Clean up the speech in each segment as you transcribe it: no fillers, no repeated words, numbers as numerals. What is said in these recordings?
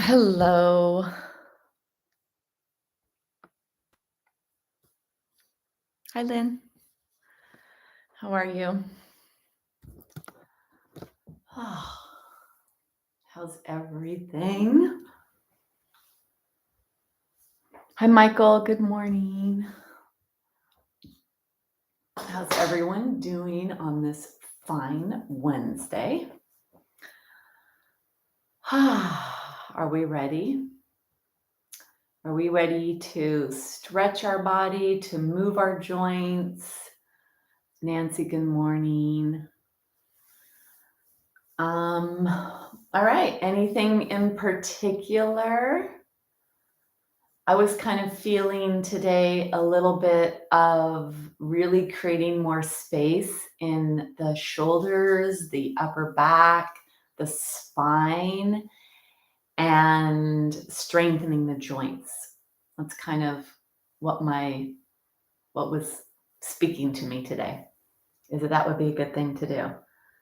Hello. Hi, Lynn. How are you? Oh, how's everything? Hi, Michael. Good morning. How's everyone doing on this fine Wednesday? Are we ready? Are we ready to stretch our body, to move our joints? Nancy, good morning. All right. Anything in particular? I was kind of feeling today a little bit of really creating more space in the shoulders, the upper back, the spine, and strengthening the joints. That's kind of what was speaking to me today, is that would be a good thing to do.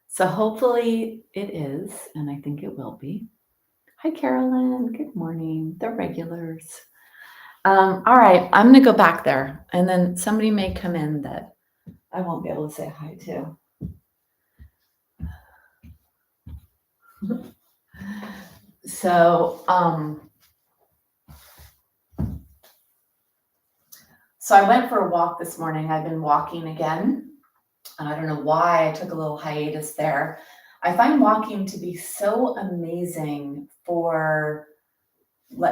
So hopefully it is, and I think it will be. Hi, Carolyn. Good morning. The regulars. All right, I'm going to go back there, and then somebody may come in that I won't be able to say hi to. So, so I went for a walk this morning. I've been walking again, and I don't know why I took a little hiatus there. I find walking to be so amazing for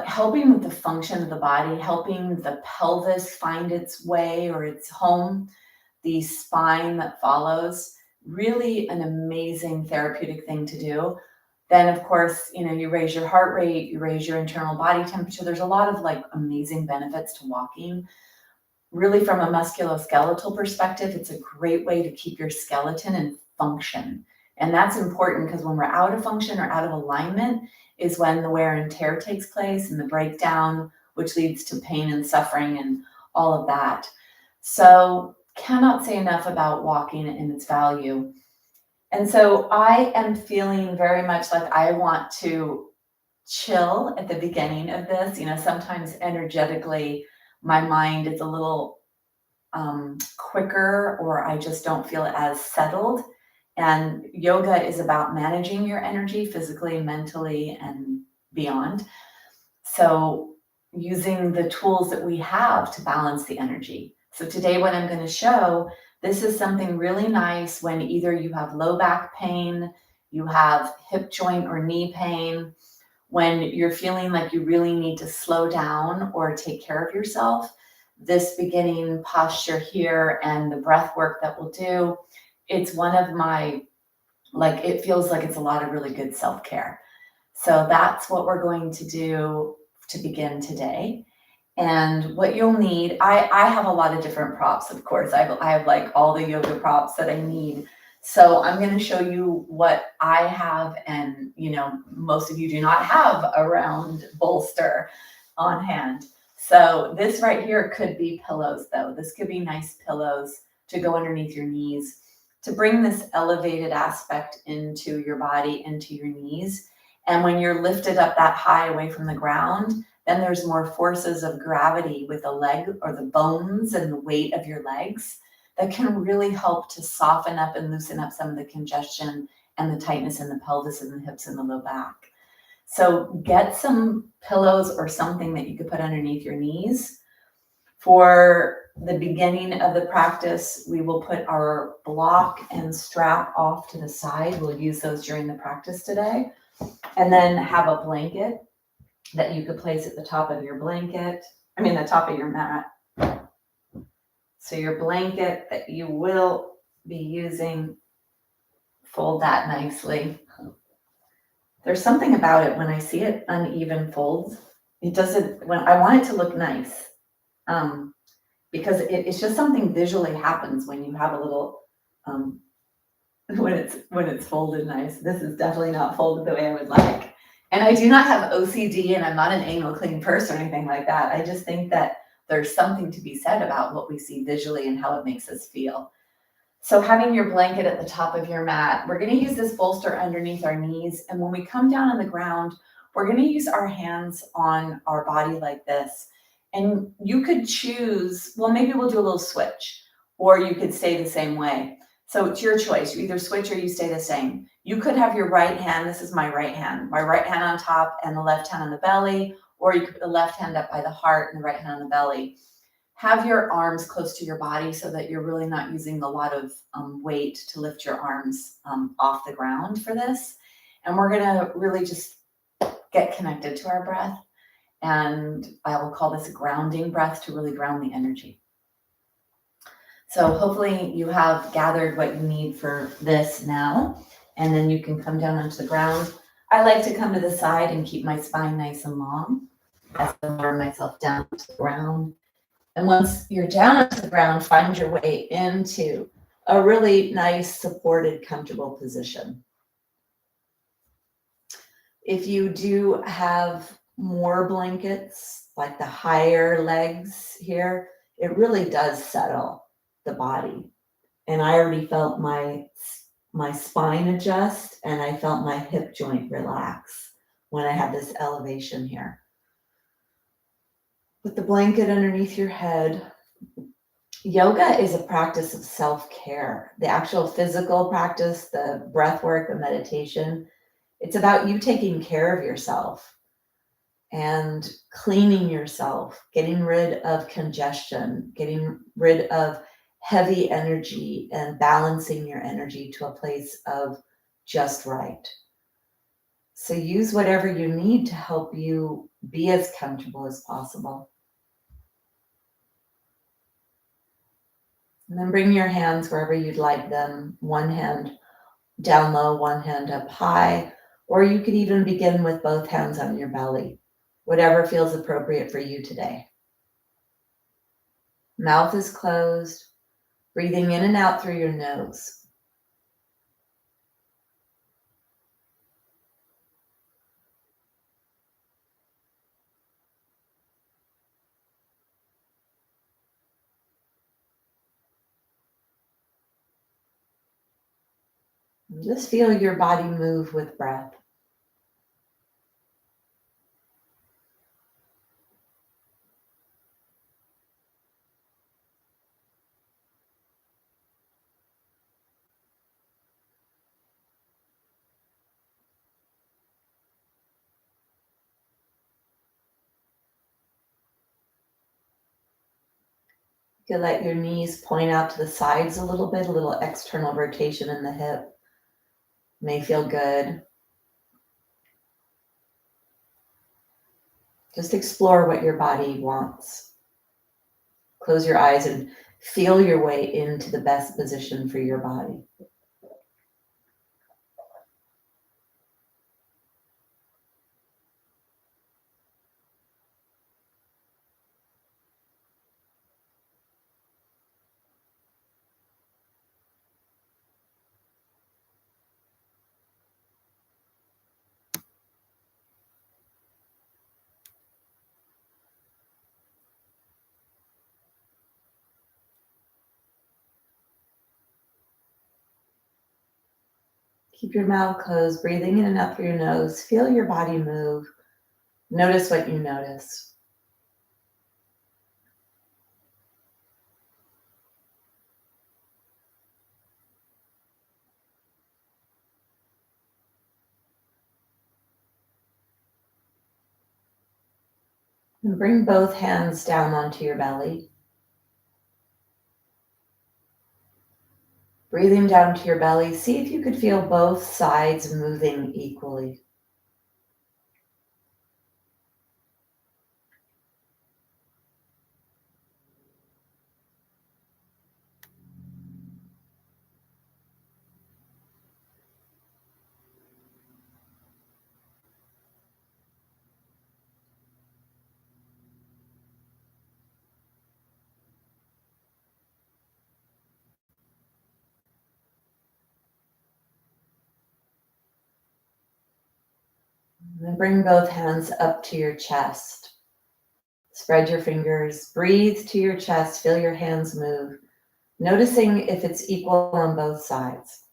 helping with the function of the body, helping the pelvis find its way or its home, the spine that follows. Really an amazing therapeutic thing to do. Then, of course, you raise your heart rate, you raise your internal body temperature. There's a lot of amazing benefits to walking. Really, from a musculoskeletal perspective, it's a great way to keep your skeleton in function. And that's important because when we're out of function or out of alignment is when the wear and tear takes place and the breakdown, which leads to pain and suffering and all of that. So, cannot say enough about walking and its value. And so I am feeling very much like I want to chill at the beginning of this. Sometimes energetically, my mind is a little quicker, or I just don't feel as settled. And yoga is about managing your energy physically, mentally, and beyond. So using the tools that we have to balance the energy. So today what I'm going to show, this is something really nice when either you have low back pain, you have hip joint or knee pain, when you're feeling like you really need to slow down or take care of yourself. This beginning posture here and the breath work that we'll do, it's one of my, it feels like it's a lot of really good self-care. So that's what we're going to do to begin today. And what you'll need, I have a lot of different props, of course. I have like all the yoga props that I need. So I'm going to show you what I have, and most of you do not have a round bolster on hand. So this right here could be pillows, though. This could be nice pillows to go underneath your knees to bring this elevated aspect into your body, into your knees. And when you're lifted up that high away from the ground, then there's more forces of gravity with the leg or the bones and the weight of your legs that can really help to soften up and loosen up some of the congestion and the tightness in the pelvis and the hips and the low back. So get some pillows or something that you could put underneath your knees. For the beginning of the practice, we will put our block and strap off to the side. We'll use those during the practice today. And then have a blanket that you could place at the top of your the top of your mat. So your blanket that you will be using, fold that nicely. There's something about it when I see it uneven folds. It doesn't, when I want it to look nice, because it's just something visually happens when you have a little, when it's folded nice. This is definitely not folded the way I would like. And I do not have OCD, and I'm not an anal clean purse or anything like that. I just think that there's something to be said about what we see visually and how it makes us feel. So having your blanket at the top of your mat, we're going to use this bolster underneath our knees. And when we come down on the ground, we're going to use our hands on our body like this. And you could choose, well, maybe we'll do a little switch, or you could stay the same way. So it's your choice. You either switch or you stay the same. You could have your right hand, this is my right hand on top and the left hand on the belly, or you could put the left hand up by the heart and the right hand on the belly. Have your arms close to your body so that you're really not using a lot of weight to lift your arms off the ground for this. And we're gonna really just get connected to our breath. And I will call this a grounding breath to really ground the energy. So hopefully you have gathered what you need for this now, and then you can come down onto the ground. I like to come to the side and keep my spine nice and long as I lower myself down to the ground. And once you're down onto the ground, find your way into a really nice, supported, comfortable position. If you do have more blankets, like the higher legs here, it really does settle the body. And I already felt my spine adjust, and I felt my hip joint relax when I had this elevation here. Put the blanket underneath your head. Yoga is a practice of self-care. The actual physical practice, the breath work, the meditation, it's about you taking care of yourself and cleaning yourself, getting rid of congestion, getting rid of heavy energy and balancing your energy to a place of just right. So use whatever you need to help you be as comfortable as possible. And then bring your hands wherever you'd like them. One hand down low, one hand up high, or you could even begin with both hands on your belly, whatever feels appropriate for you today. Mouth is closed, breathing in and out through your nose. Just feel your body move with breath. You can let your knees point out to the sides a little bit, a little external rotation in the hip. May feel good. Just explore what your body wants. Close your eyes and feel your way into the best position for your body. Keep your mouth closed, breathing in and out through your nose. Feel your body move. Notice what you notice. And bring both hands down onto your belly. Breathing down to your belly, see if you could feel both sides moving equally. And then bring both hands up to your chest. Spread your fingers, breathe to your chest, feel your hands move, noticing if it's equal on both sides.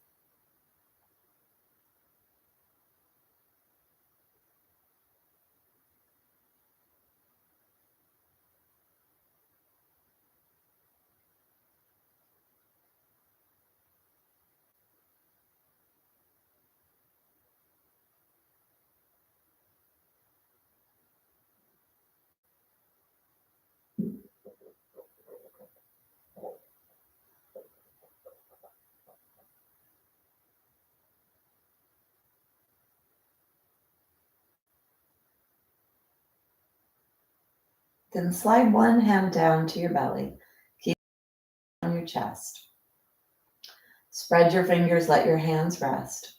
Then slide one hand down to your belly. Keep it on your chest. Spread your fingers, let your hands rest.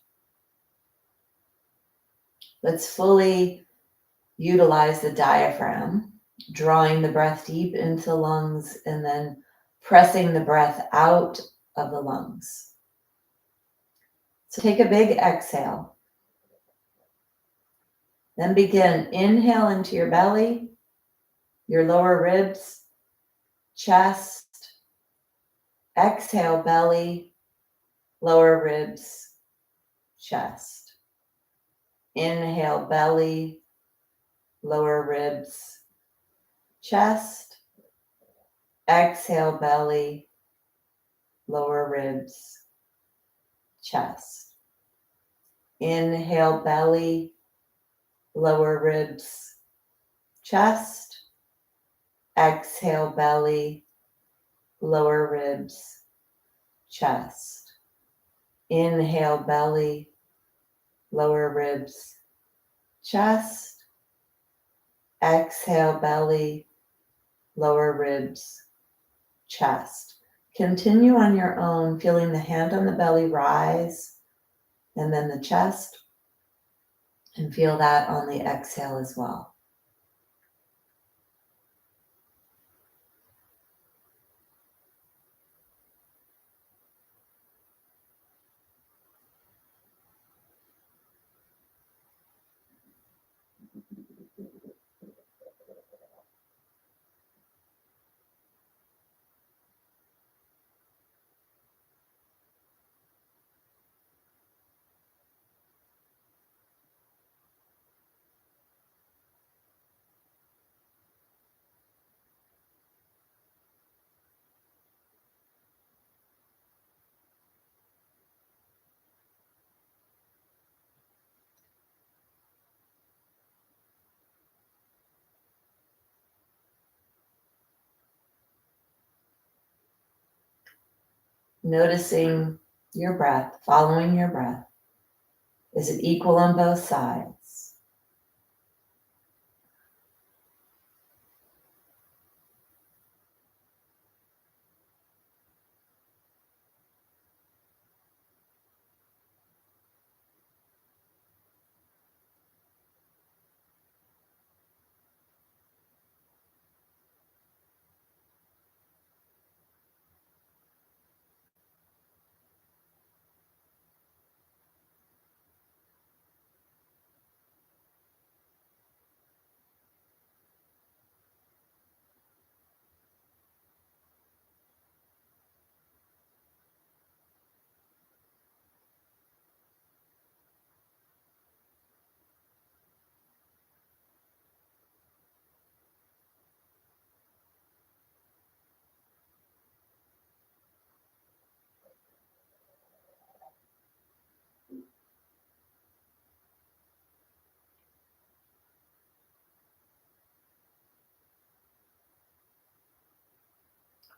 Let's fully utilize the diaphragm, drawing the breath deep into the lungs and then pressing the breath out of the lungs. So take a big exhale. Then begin. Inhale into your belly, your lower ribs, chest. Exhale, belly, lower ribs, chest. Inhale, belly, lower ribs, chest. Exhale, belly, lower ribs, chest. Inhale, belly, lower ribs, chest. Exhale, belly, lower ribs, chest. Inhale, belly, lower ribs, chest. Exhale, belly, lower ribs, chest. Continue on your own, feeling the hand on the belly rise and then the chest, and feel that on the exhale as well. Noticing your breath, following your breath. Is it equal on both sides?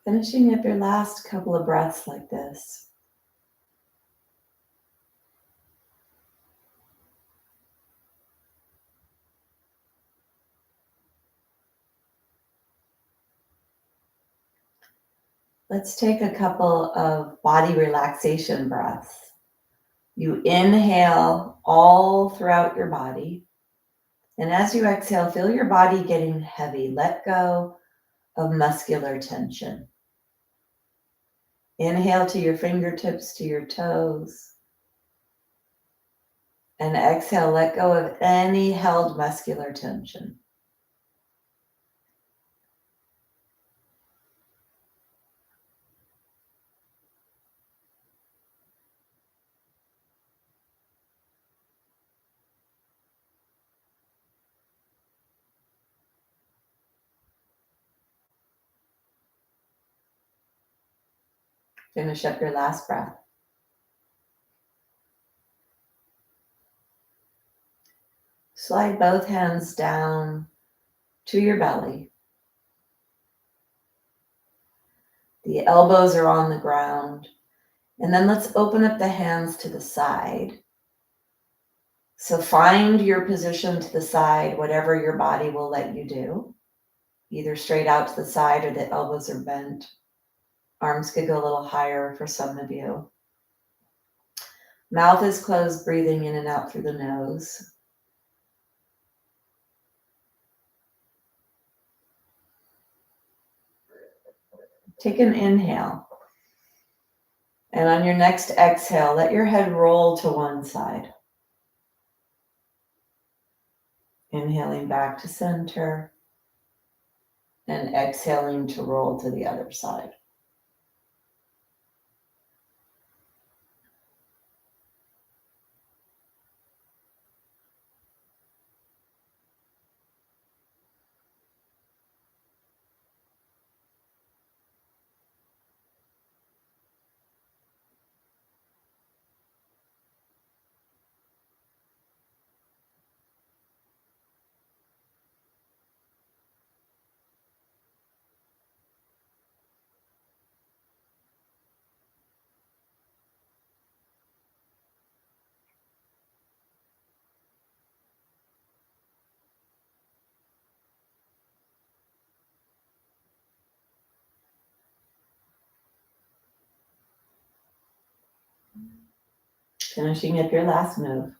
Finishing up your last couple of breaths like this. Let's take a couple of body relaxation breaths. You inhale all throughout your body. And as you exhale, feel your body getting heavy. Let go of muscular tension. Inhale to your fingertips, to your toes. And exhale, let go of any held muscular tension. Finish up your last breath. Slide both hands down to your belly. The elbows are on the ground. And then let's open up the hands to the side. So find your position to the side, whatever your body will let you do. either straight out to the side or the elbows are bent. Arms could go a little higher for some of you. Mouth is closed, breathing in and out through the nose. Take an inhale. And on your next exhale, let your head roll to one side. Inhaling back to center and exhaling to roll to the other side. Finishing up your last move.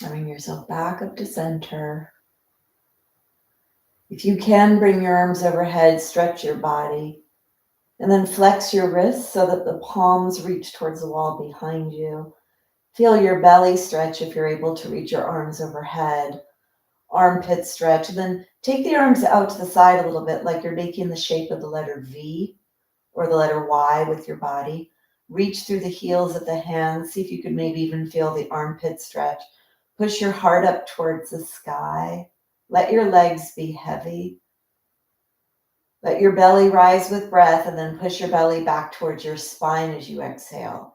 Bring yourself back up to center. If you can, bring your arms overhead, stretch your body, and then flex your wrists so that the palms reach towards the wall behind you. Feel your belly stretch if you're able to reach your arms overhead. Armpit stretch, and then take the arms out to the side a little bit like you're making the shape of the letter V or the letter Y with your body. Reach through the heels of the hands. See if you could maybe even feel the armpit stretch. Push your heart up towards the sky. Let your legs be heavy. Let your belly rise with breath, and then push your belly back towards your spine as you exhale.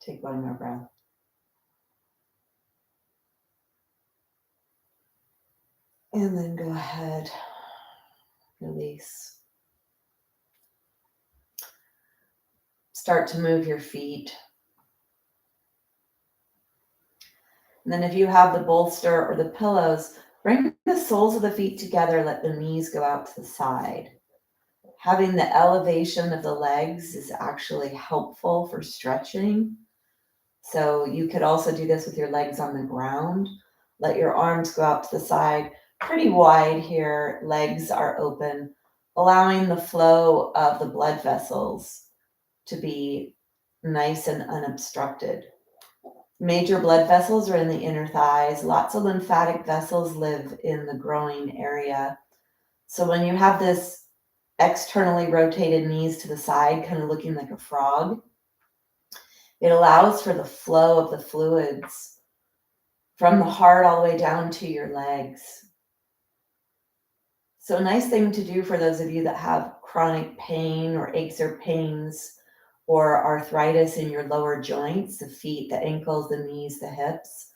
Take one more breath. And then go ahead, release. Start to move your feet. And then if you have the bolster or the pillows, bring the soles of the feet together, let the knees go out to the side. Having the elevation of the legs is actually helpful for stretching. So you could also do this with your legs on the ground. Let your arms go out to the side, pretty wide here. Legs are open, allowing the flow of the blood vessels to be nice and unobstructed. Major blood vessels are in the inner thighs. Lots of lymphatic vessels live in the groin area. So when you have this externally rotated knees to the side, kind of looking like a frog, it allows for the flow of the fluids from the heart all the way down to your legs. So a nice thing to do for those of you that have chronic pain or aches or pains or arthritis in your lower joints, the feet, the ankles, the knees, the hips,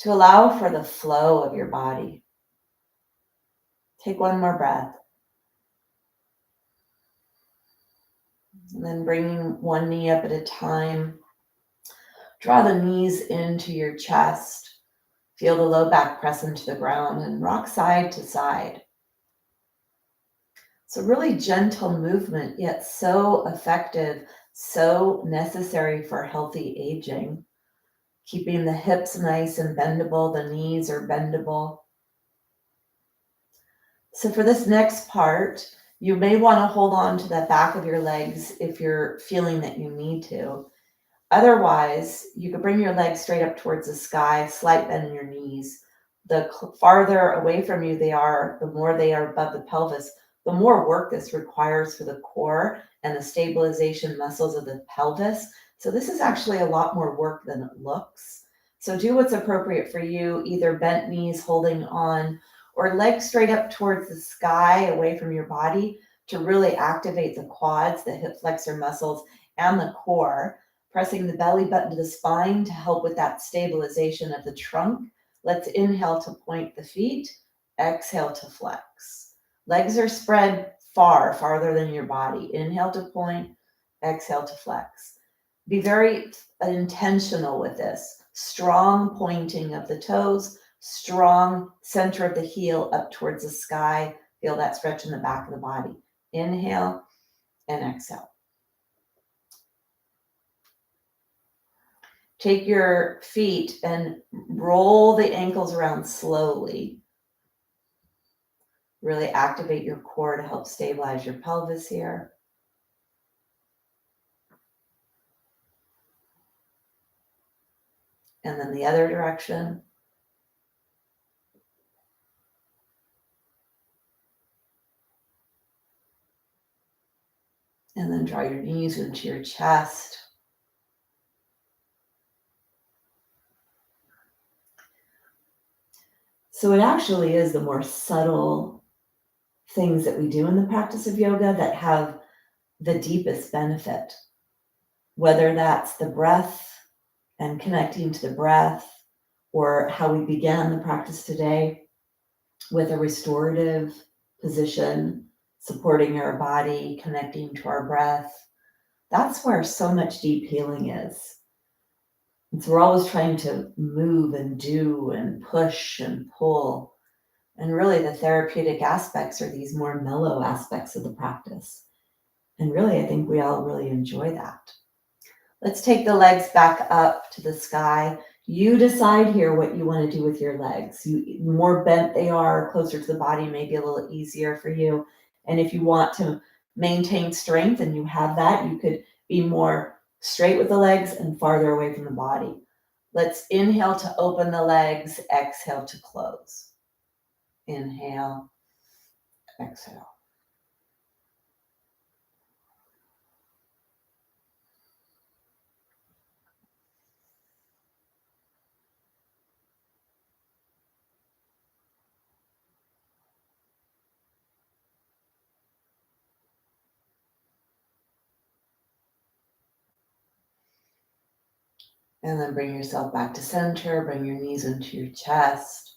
to allow for the flow of your body. Take one more breath. And then bringing one knee up at a time. Draw the knees into your chest. Feel the low back press into the ground and rock side to side. It's a really gentle movement, yet so effective, so necessary for healthy aging. Keeping the hips nice and bendable, the knees are bendable. So for this next part, you may want to hold on to the back of your legs if you're feeling that you need to. Otherwise, you could bring your legs straight up towards the sky, slight bend in your knees. The farther away from you they are, the more they are above the pelvis, the more work this requires for the core and the stabilization muscles of the pelvis. So this is actually a lot more work than it looks. So do what's appropriate for you, either bent knees holding on or legs straight up towards the sky away from your body to really activate the quads, the hip flexor muscles, and the core, pressing the belly button to the spine to help with that stabilization of the trunk. Let's inhale to point the feet, exhale to flex. Legs are spread farther than your body. Inhale to point, exhale to flex. Be very intentional with this. Strong pointing of the toes, strong center of the heel up towards the sky. Feel that stretch in the back of the body. Inhale and exhale. Take your feet and roll the ankles around slowly. Really activate your core to help stabilize your pelvis here. And then the other direction. And then draw your knees into your chest. So it actually is the more subtle things that we do in the practice of yoga that have the deepest benefit, whether that's the breath and connecting to the breath, or how we began the practice today with a restorative position, supporting our body, connecting to our breath. That's where so much deep healing is. And so we're always trying to move and do and push and pull. And really the therapeutic aspects are these more mellow aspects of the practice. And really, I think we all really enjoy that. Let's take the legs back up to the sky. You decide here what you want to do with your legs. The more bent they are, closer to the body, may be a little easier for you. And if you want to maintain strength and you have that, you could be more straight with the legs and farther away from the body. Let's inhale to open the legs, exhale to close. Inhale, exhale. And then bring yourself back to center, bring your knees into your chest.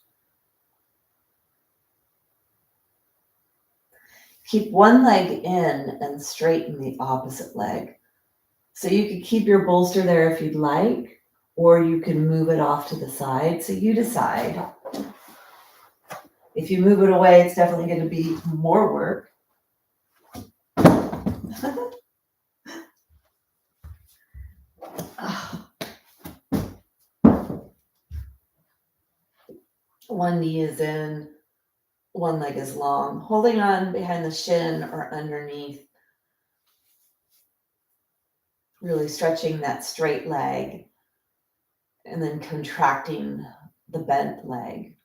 Keep one leg in and straighten the opposite leg. So you could keep your bolster there if you'd like, or you can move it off to the side. So you decide. If you move it away, it's definitely going to be more work. One knee is in, one leg is long, holding on behind the shin or underneath. Really stretching that straight leg and then contracting the bent leg.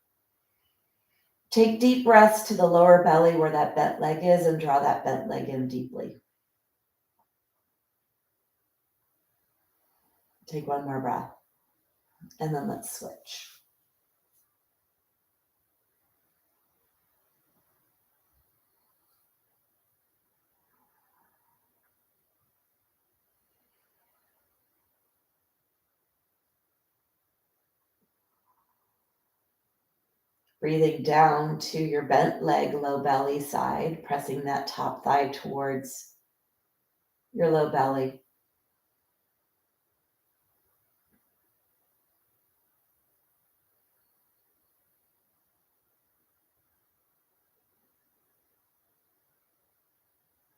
Take deep breaths to the lower belly where that bent leg is and draw that bent leg in deeply. Take one more breath and then let's switch. Breathing down to your bent leg, low belly side, pressing that top thigh towards your low belly.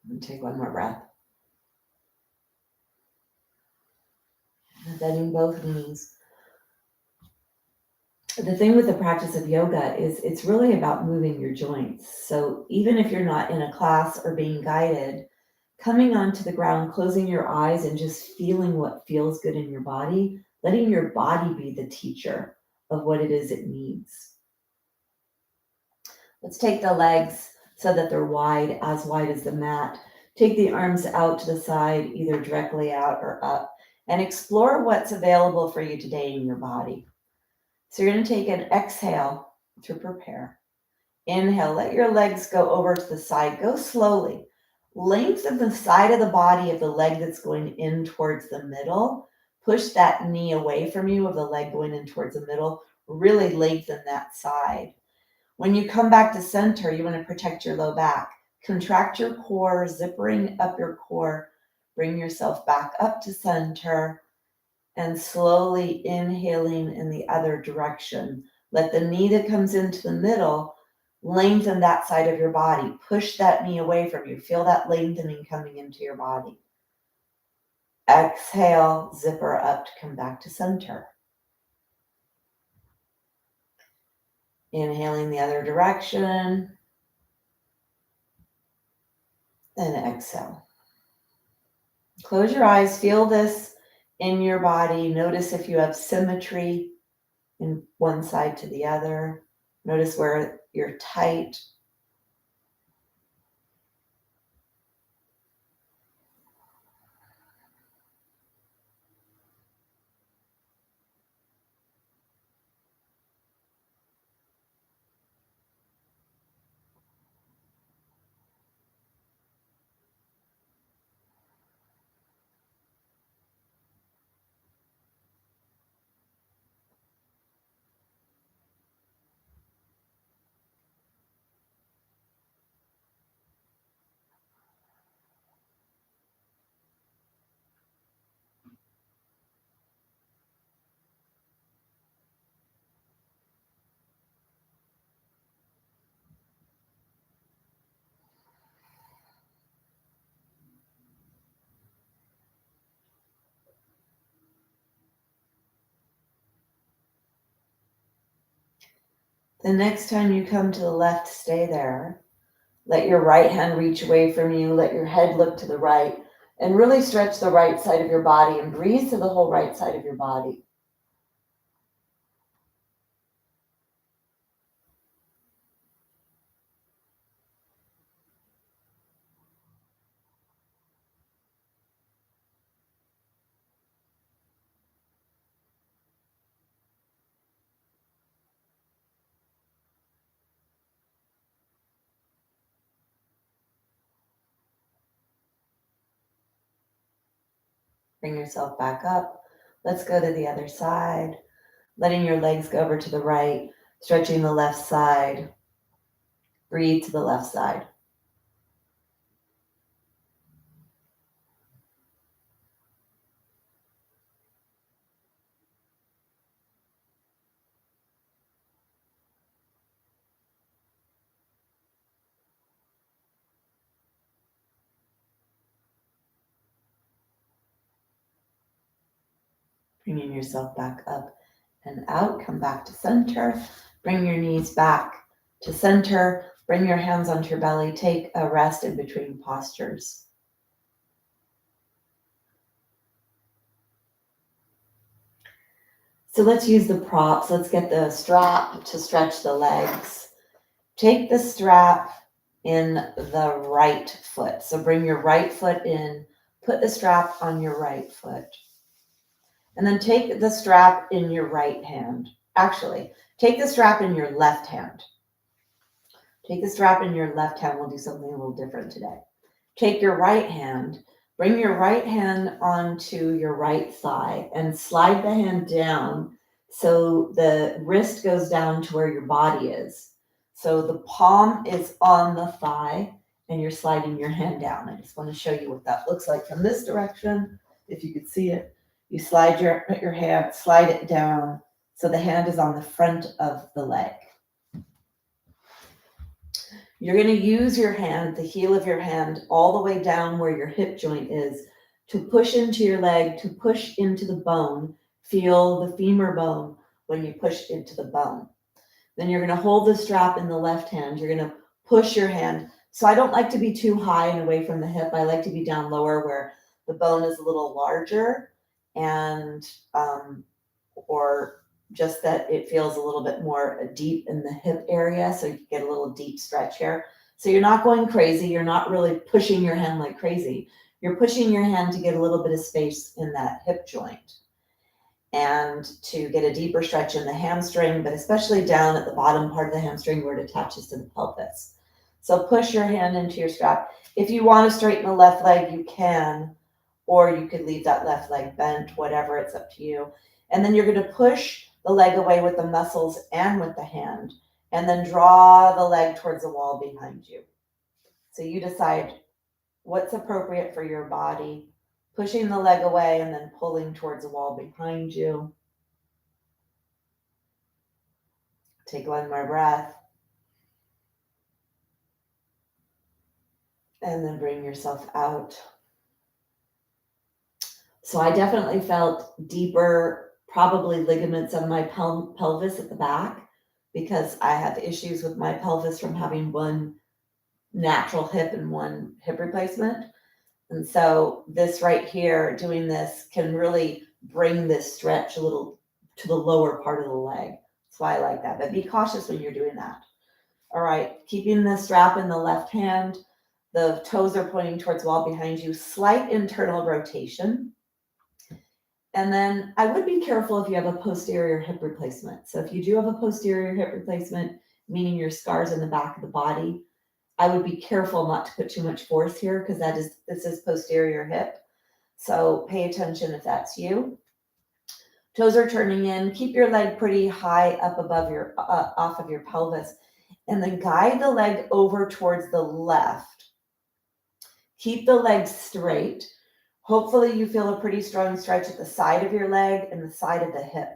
And take one more breath. And bending both knees. The thing with the practice of yoga is it's really about moving your joints. So even if you're not in a class or being guided, coming onto the ground, closing your eyes and just feeling what feels good in your body, letting your body be the teacher of what it is it needs. Let's take the legs so that they're wide as the mat. Take the arms out to the side, either directly out or up, and explore what's available for you today in your body. So you're going to take an exhale to prepare. Inhale, let your legs go over to the side. Go slowly. Lengthen the side of the body of the leg that's going in towards the middle. Push that knee away from you of the leg going in towards the middle. Really lengthen that side. When you come back to center, you want to protect your low back. Contract your core, zippering up your core. Bring yourself back up to center and slowly inhaling in the other direction. Let the knee that comes into the middle lengthen that side of your body. Push that knee away from you. Feel that lengthening coming into your body. Exhale, zipper up to come back to center. Inhaling the other direction. And exhale. Close your eyes. Feel this in your body. Notice if you have symmetry in one side to the other. Notice where you're tight. The next time you come to the left, stay there. Let your right hand reach away from you. Let your head look to the right. And really stretch the right side of your body and breathe to the whole right side of your body. Bring yourself back up. Let's go to the other side. Letting your legs go over to the right, stretching the left side. Breathe to the left side. Bringing yourself back up and out. Come back to center. Bring your knees back to center. Bring your hands onto your belly. Take a rest in between postures. So let's use the props. Let's get the strap to stretch the legs. Take the strap in the right foot. So bring your right foot in. Put the strap on your right foot. And then take the strap in your right hand. Actually, take the strap in your left hand. Take the strap in your left hand. We'll do something a little different today. Take your right hand, bring your right hand onto your right thigh and slide the hand down so the wrist goes down to where your body is. So the palm is on the thigh and you're sliding your hand down. I just want to show you what that looks like from this direction. If you could see it, you slide your hand, slide it down so the hand is on the front of the leg. You're going to use your hand, the heel of your hand, all the way down where your hip joint is to push into your leg, to push into the bone. Feel the femur bone when you push into the bone. Then you're going to hold the strap in the left hand. You're going to push your hand. So I don't like to be too high and away from the hip. I like to be down lower where the bone is a little larger and or just that it feels a little bit more deep in the hip area. So you get a little deep stretch here. So you're not going crazy. You're not really pushing your hand like crazy. You're pushing your hand to get a little bit of space in that hip joint and to get a deeper stretch in the hamstring, but especially down at the bottom part of the hamstring where it attaches to the pelvis. So push your hand into your strap. If you want to straighten the left leg, you can, or you could leave that left leg bent, whatever, it's up to you. And then you're going to push the leg away with the muscles and with the hand, and then draw the leg towards the wall behind you. So you decide what's appropriate for your body, pushing the leg away and then pulling towards the wall behind you. Take one more breath. And then bring yourself out. So I definitely felt deeper, probably ligaments of my pelvis at the back, because I have issues with my pelvis from having one natural hip and one hip replacement. And so this right here, doing this can really bring this stretch a little to the lower part of the leg. That's why I like that. But be cautious when you're doing that. All right, keeping the strap in the left hand, the toes are pointing towards the wall behind you, slight internal rotation. And then I would be careful if you have a posterior hip replacement. So if you do have a posterior hip replacement, meaning your scars in the back of the body, I would be careful not to put too much force here, because this is posterior hip. So pay attention if that's you. Toes are turning in. Keep your leg pretty high up above your off of your pelvis, and then guide the leg over towards the left. Keep the leg straight. Hopefully you feel a pretty strong stretch at the side of your leg and the side of the hip.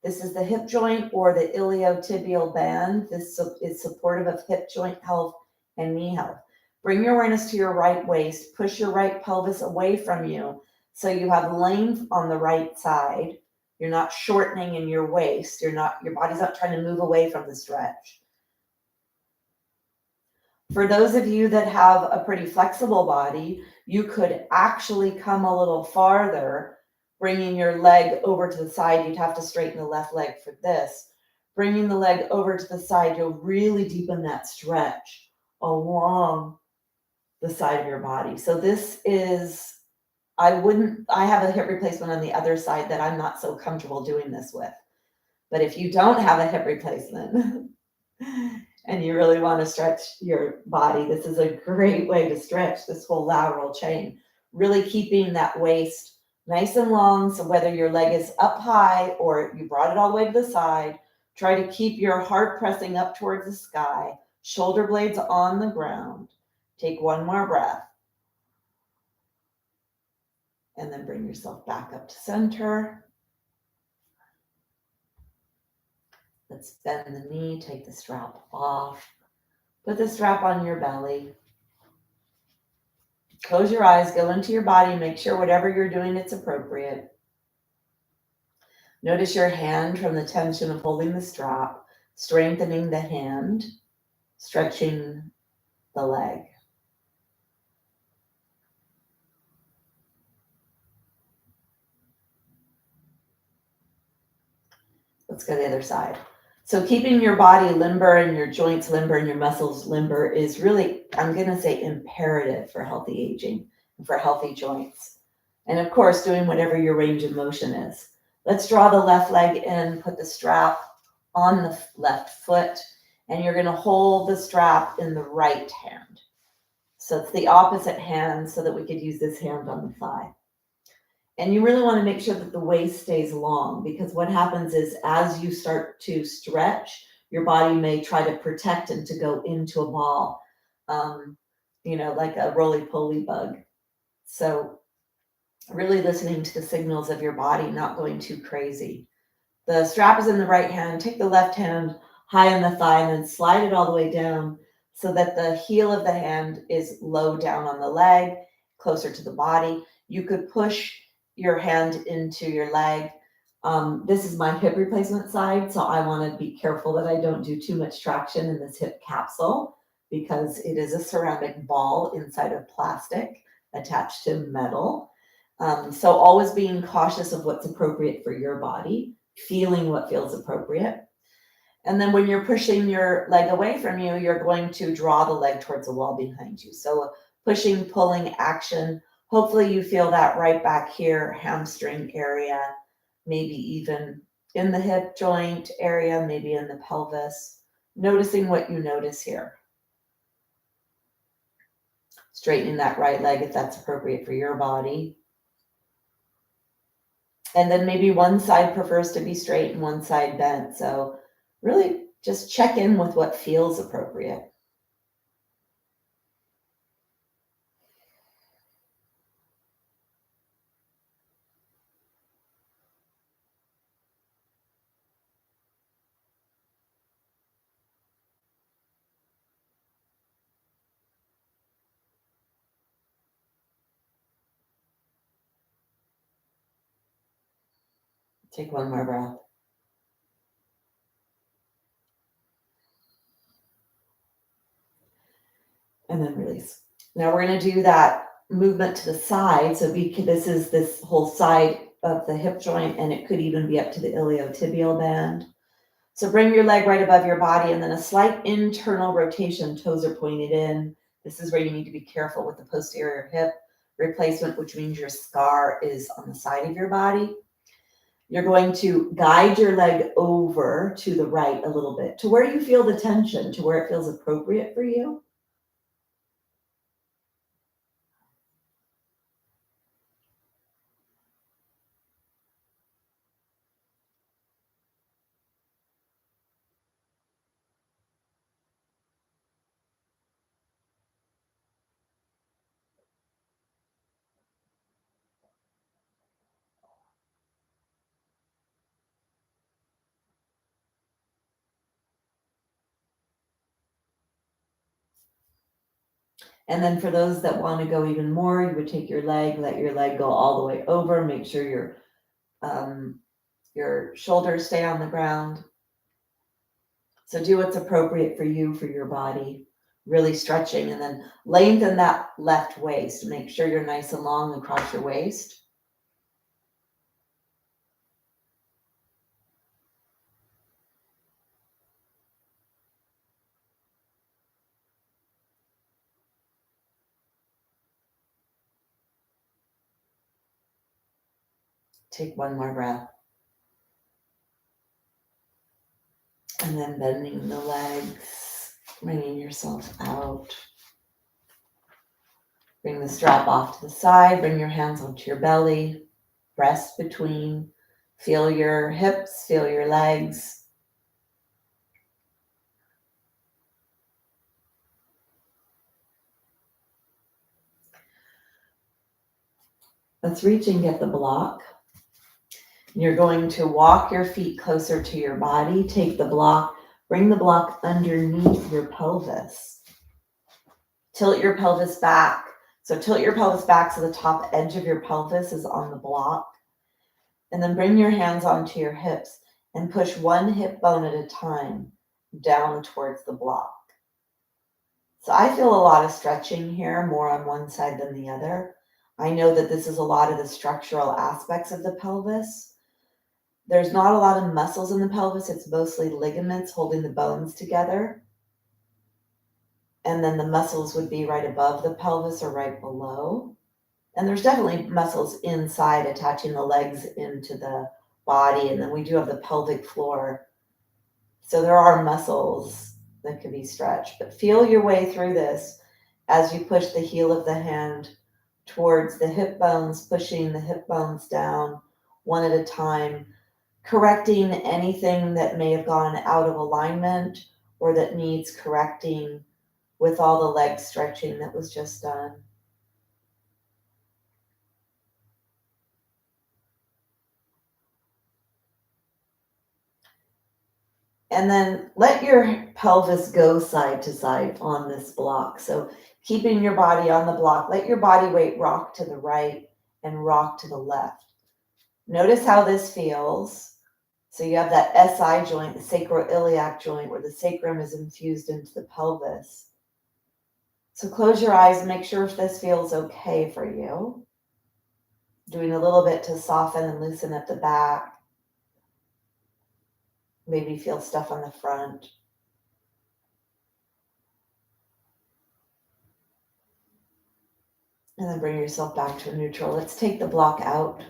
This is the hip joint or the iliotibial band. This is supportive of hip joint health and knee health. Bring your awareness to your right waist. Push your right pelvis away from you so you have length on the right side. You're not shortening in your waist. Your body's not trying to move away from the stretch. For those of you that have a pretty flexible body, you could actually come a little farther, bringing your leg over to the side. You'd have to straighten the left leg for this. Bringing the leg over to the side, you'll really deepen that stretch along the side of your body. So this is, I have a hip replacement on the other side that I'm not so comfortable doing this with. But if you don't have a hip replacement and you really want to stretch your body, this is a great way to stretch this whole lateral chain, really keeping that waist nice and long. So whether your leg is up high or you brought it all the way to the side, try to keep your heart pressing up towards the sky, shoulder blades on the ground. Take one more breath. And then bring yourself back up to center. Let's bend the knee, take the strap off. Put the strap on your belly. Close your eyes, go into your body, make sure whatever you're doing, it's appropriate. Notice your hand from the tension of holding the strap, strengthening the hand, stretching the leg. Let's go to the other side. So keeping your body limber and your joints limber and your muscles limber is really, I'm going to say, imperative for healthy aging and for healthy joints. And of course, doing whatever your range of motion is. Let's draw the left leg in, put the strap on the left foot, and you're going to hold the strap in the right hand. So it's the opposite hand so that we could use this hand on the thigh. And you really want to make sure that the waist stays long, because what happens is as you start to stretch, your body may try to protect and to go into a ball, like a roly-poly bug. So really listening to the signals of your body, not going too crazy. The strap is in the right hand. Take the left hand high on the thigh and then slide it all the way down so that the heel of the hand is low down on the leg, closer to the body. You could push your hand into your leg. This is my hip replacement side, so I want to be careful that I don't do too much traction in this hip capsule, because it is a ceramic ball inside of plastic attached to metal. So always being cautious of what's appropriate for your body, feeling what feels appropriate. And then when you're pushing your leg away from you, you're going to draw the leg towards the wall behind you. So pushing, pulling action. Hopefully you feel that right back here, hamstring area, maybe even in the hip joint area, maybe in the pelvis. Noticing what you notice here. straightening that right leg if that's appropriate for your body. And then maybe one side prefers to be straight and one side bent. So really just check in with what feels appropriate. Take one more breath. And then release. Now we're going to do that movement to the side. So this is this whole side of the hip joint, and it could even be up to the iliotibial band. So bring your leg right above your body, and then a slight internal rotation, toes are pointed in. This is where you need to be careful with the posterior hip replacement, which means your scar is on the side of your body. You're going to guide your leg over to the right a little bit, to where you feel the tension, to where it feels appropriate for you. And then for those that want to go even more, you would take your leg, let your leg go all the way over, make sure your shoulders stay on the ground. So do what's appropriate for you, for your body, really stretching, and then lengthen that left waist. Make sure you're nice and long across your waist. Take one more breath. And then bending the legs, bringing yourself out. Bring the strap off to the side, bring your hands onto your belly, breast between, feel your hips, feel your legs. Let's reach and get the block. You're going to walk your feet closer to your body, take the block, bring the block underneath your pelvis. Tilt your pelvis back. So tilt your pelvis back so the top edge of your pelvis is on the block. And then bring your hands onto your hips and push one hip bone at a time down towards the block. So I feel a lot of stretching here, more on one side than the other. I know that this is a lot of the structural aspects of the pelvis. There's not a lot of muscles in the pelvis. It's mostly ligaments holding the bones together. And then the muscles would be right above the pelvis or right below. And there's definitely muscles inside attaching the legs into the body. And then we do have the pelvic floor. So there are muscles that can be stretched. But feel your way through this as you push the heel of the hand towards the hip bones, pushing the hip bones down one at a time, correcting anything that may have gone out of alignment or that needs correcting with all the leg stretching that was just done. And then let your pelvis go side to side on this block. So keeping your body on the block, let your body weight rock to the right and rock to the left. Notice how this feels. So you have that SI joint, the sacroiliac joint, where the sacrum is infused into the pelvis. So close your eyes and make sure if this feels okay for you. Doing a little bit to soften and loosen at the back. Maybe feel stuff on the front. And then bring yourself back to neutral. Let's take the block out.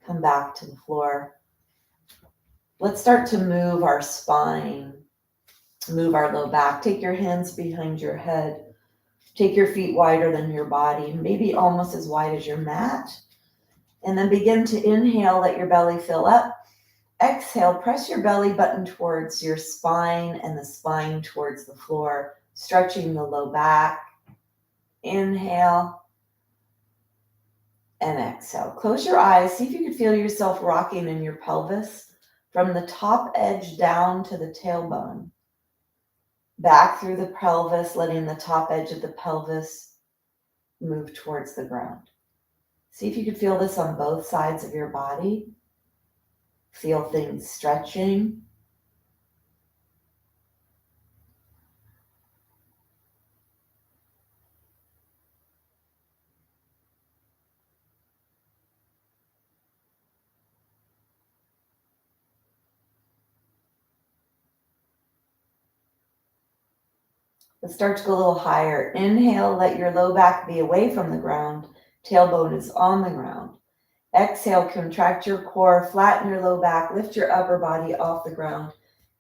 Come back to the floor. Let's start to move our spine, move our low back. Take your hands behind your head. Take your feet wider than your body, maybe almost as wide as your mat. And then begin to inhale, let your belly fill up. Exhale, press your belly button towards your spine and the spine towards the floor, stretching the low back. Inhale and exhale. Close your eyes. See if you can feel yourself rocking in your pelvis from the top edge down to the tailbone. Back through the pelvis, letting the top edge of the pelvis move towards the ground. See if you can feel this on both sides of your body. Feel things stretching. Let's start to go a little higher. Inhale, let your low back be away from the ground. Tailbone is on the ground. Exhale, contract your core, flatten your low back, lift your upper body off the ground.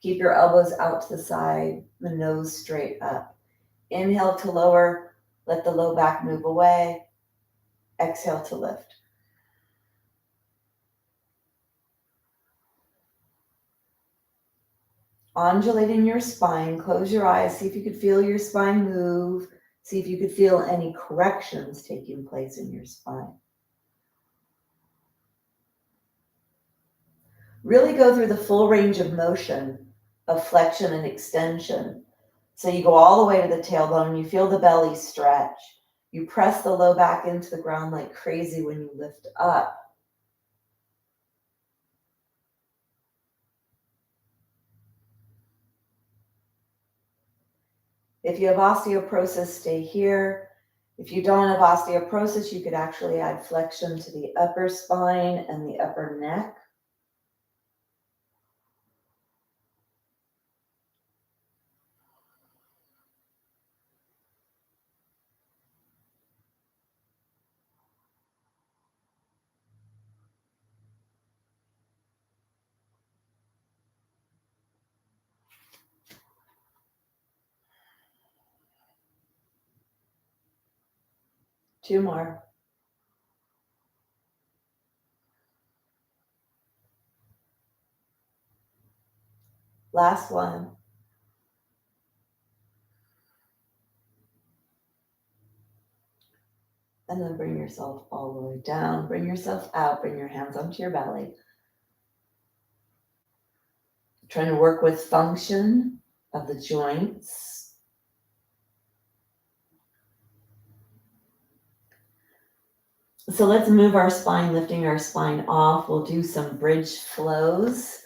Keep your elbows out to the side, the nose straight up. Inhale to lower, let the low back move away. Exhale to lift. Undulating your spine, close your eyes, see if you could feel your spine move. See if you could feel any corrections taking place in your spine. Really go through the full range of motion of flexion and extension. So you go all the way to the tailbone, you feel the belly stretch. You press the low back into the ground like crazy when you lift up. If you have osteoporosis, stay here. If you don't have osteoporosis, you could actually add flexion to the upper spine and the upper neck. Two more. Last one. And then bring yourself all the way down. Bring yourself out. Bring your hands onto your belly. Trying to work with function of the joints. So let's move our spine, lifting our spine off. We'll do some bridge flows.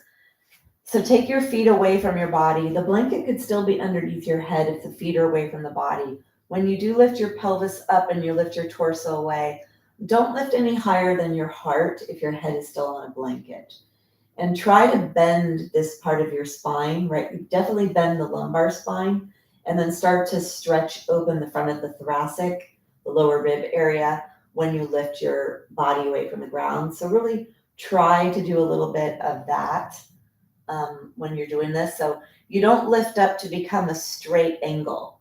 So take your feet away from your body. The blanket could still be underneath your head if the feet are away from the body. When you do lift your pelvis up and you lift your torso away, don't lift any higher than your heart if your head is still on a blanket. And try to bend this part of your spine, right? You definitely bend the lumbar spine and then start to stretch open the front of the thoracic, the lower rib area when you lift your body away from the ground. So really try to do a little bit of that when you're doing this. So you don't lift up to become a straight angle.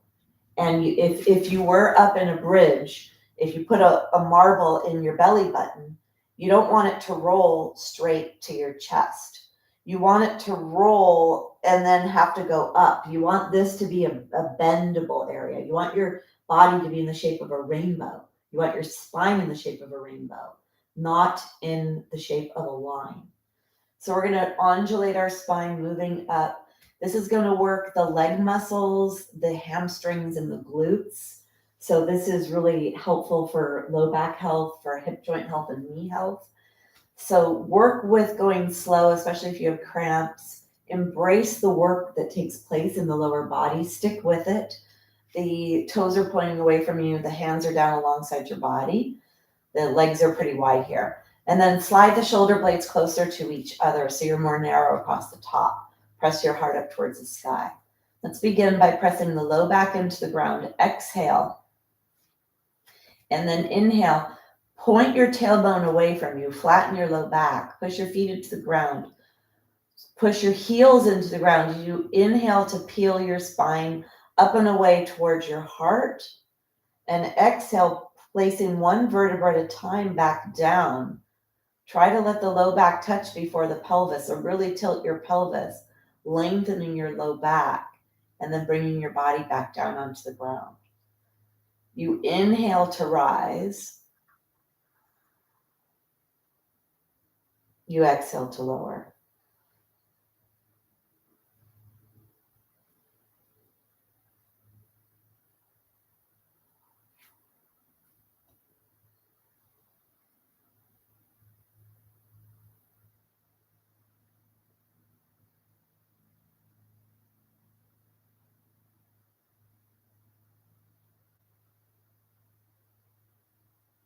And if you were up in a bridge, if you put a marble in your belly button, you don't want it to roll straight to your chest. You want it to roll and then have to go up. You want this to be a bendable area. You want your body to be in the shape of a rainbow. You want your spine in the shape of a rainbow, not in the shape of a line. So we're going to undulate our spine, moving up. This is going to work the leg muscles, the hamstrings, and the glutes. So this is really helpful for low back health, for hip joint health, and knee health. So work with going slow, especially if you have cramps. Embrace the work that takes place in the lower body. Stick with it. The toes are pointing away from you. The hands are down alongside your body. The legs are pretty wide here. And then slide the shoulder blades closer to each other so you're more narrow across the top. Press your heart up towards the sky. Let's begin by pressing the low back into the ground. Exhale. And then inhale. Point your tailbone away from you. Flatten your low back. Push your feet into the ground. Push your heels into the ground. You inhale to peel your spine up and away towards your heart. And exhale, placing one vertebra at a time back down. Try to let the low back touch before the pelvis, or really tilt your pelvis, lengthening your low back, and then bringing your body back down onto the ground. You inhale to rise. You exhale to lower.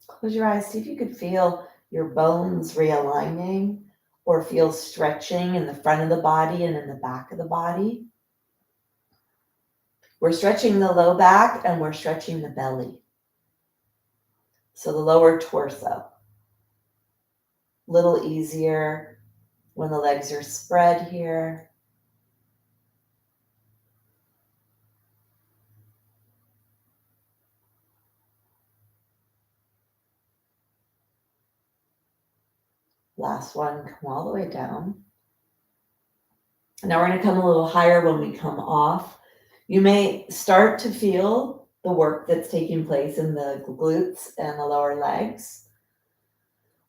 Close your eyes. See if you could feel your bones realigning or feel stretching in the front of the body and in the back of the body. We're stretching the low back and we're stretching the belly. So the lower torso. Little easier when the legs are spread here. Last one, come all the way down. Now we're going to come a little higher when we come off. You may start to feel the work that's taking place in the glutes and the lower legs.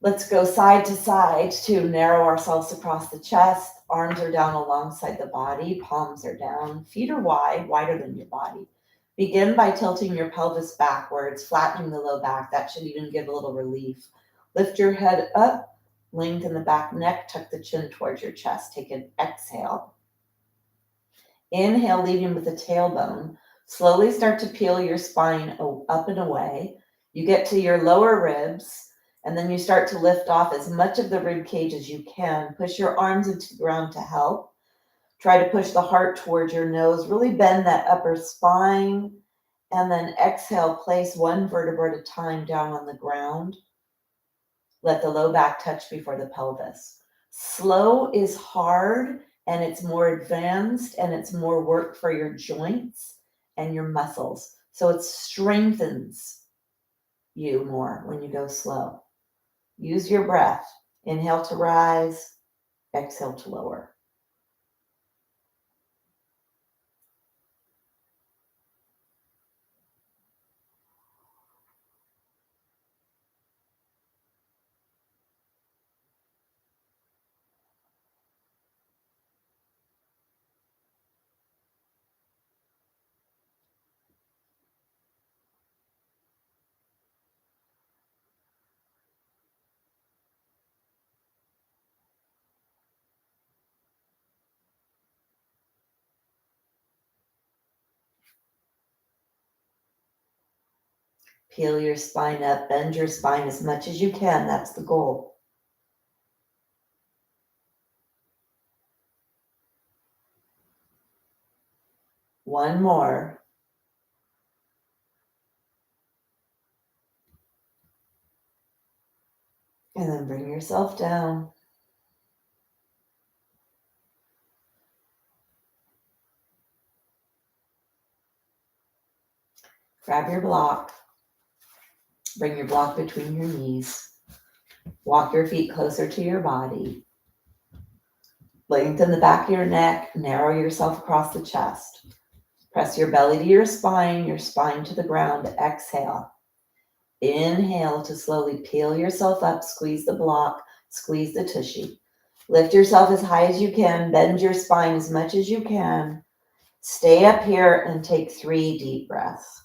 Let's go side to side to narrow ourselves across the chest. Arms are down alongside the body, palms are down, feet are wide, wider than your body. Begin by tilting your pelvis backwards, flattening the low back. That should even give a little relief. Lift your head up, lengthen the back neck, tuck the chin towards your chest. Take an exhale. Inhale, leading with the tailbone. Slowly start to peel your spine up and away. You get to your lower ribs, and then you start to lift off as much of the rib cage as you can. Push your arms into the ground to help. Try to push the heart towards your nose. Really bend that upper spine. And then exhale, place one vertebra at a time down on the ground. Let the low back touch before the pelvis. Slow is hard, and it's more advanced, and it's more work for your joints and your muscles. So it strengthens you more when you go slow. Use your breath. Inhale to rise, exhale to lower. Peel your spine up, bend your spine as much as you can. That's the goal. One more. And then bring yourself down. Grab your block. Bring your block between your knees. Walk your feet closer to your body. Lengthen the back of your neck. Narrow yourself across the chest. Press your belly to your spine to the ground. Exhale. Inhale to slowly peel yourself up. Squeeze the block. Squeeze the tushy. Lift yourself as high as you can. Bend your spine as much as you can. Stay up here and take 3 deep breaths.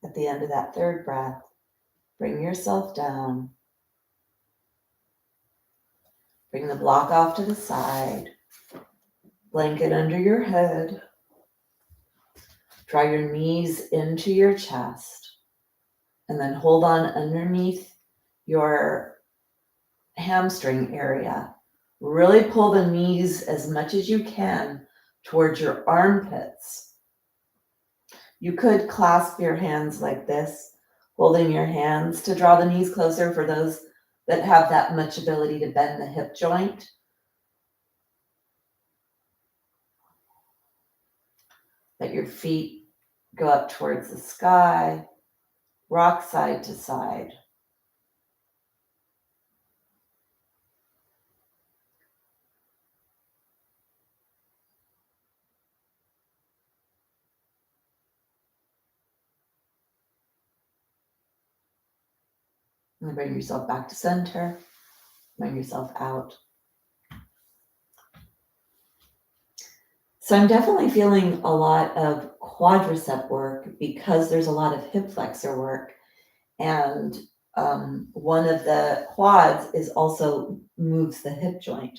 At the end of that 3rd breath, bring yourself down. Bring the block off to the side. Blanket under your head. Draw your knees into your chest. And then hold on underneath your hamstring area. Really pull the knees as much as you can towards your armpits. You could clasp your hands like this, holding your hands to draw the knees closer for those that have that much ability to bend the hip joint. Let your feet go up towards the sky, rock side to side. And bring yourself back to center. Bring yourself out. So I'm definitely feeling a lot of quadricep work because there's a lot of hip flexor work. And one of the quads is also moves the hip joint.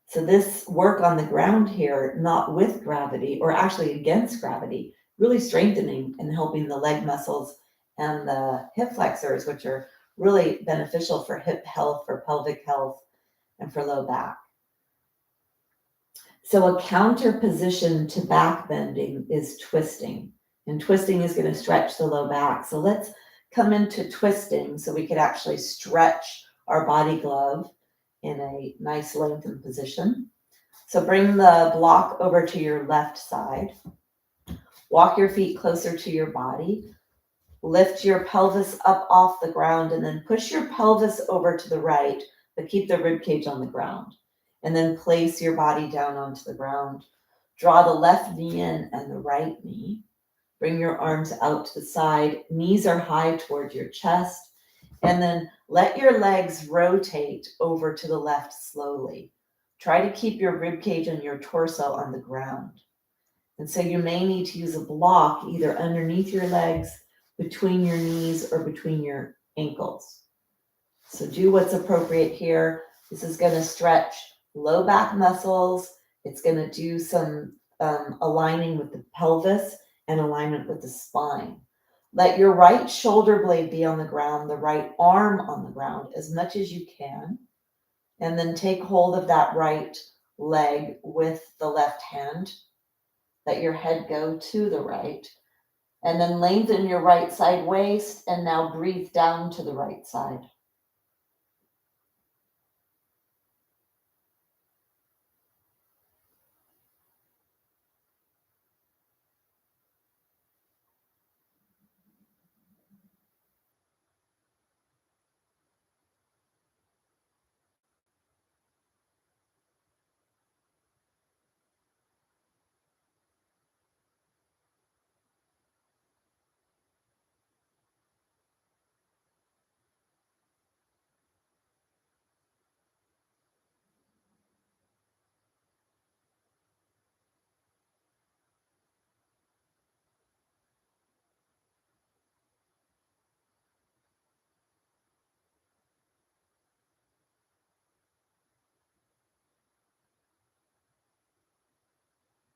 So this work on the ground here, not with gravity or actually against gravity, really strengthening and helping the leg muscles and the hip flexors, which are really beneficial for hip health, for pelvic health, and for low back. So a counter position to back bending is twisting, and twisting is going to stretch the low back. So let's come into twisting so we could actually stretch our body glove in a nice lengthened position. So bring the block over to your left side. Walk your feet closer to your body. Lift your pelvis up off the ground and then push your pelvis over to the right, but keep the rib cage on the ground. And then place your body down onto the ground. Draw the left knee in and the right knee. Bring your arms out to the side. Knees are high toward your chest. And then let your legs rotate over to the left slowly. Try to keep your rib cage and your torso on the ground. And so you may need to use a block either underneath your legs, between your knees, or between your ankles. So do what's appropriate here. This is going to stretch low back muscles. It's going to do some aligning with the pelvis and alignment with the spine. Let your right shoulder blade be on the ground, the right arm on the ground as much as you can. And then take hold of that right leg with the left hand. Let your head go to the right. And then lengthen your right side waist and now breathe down to the right side.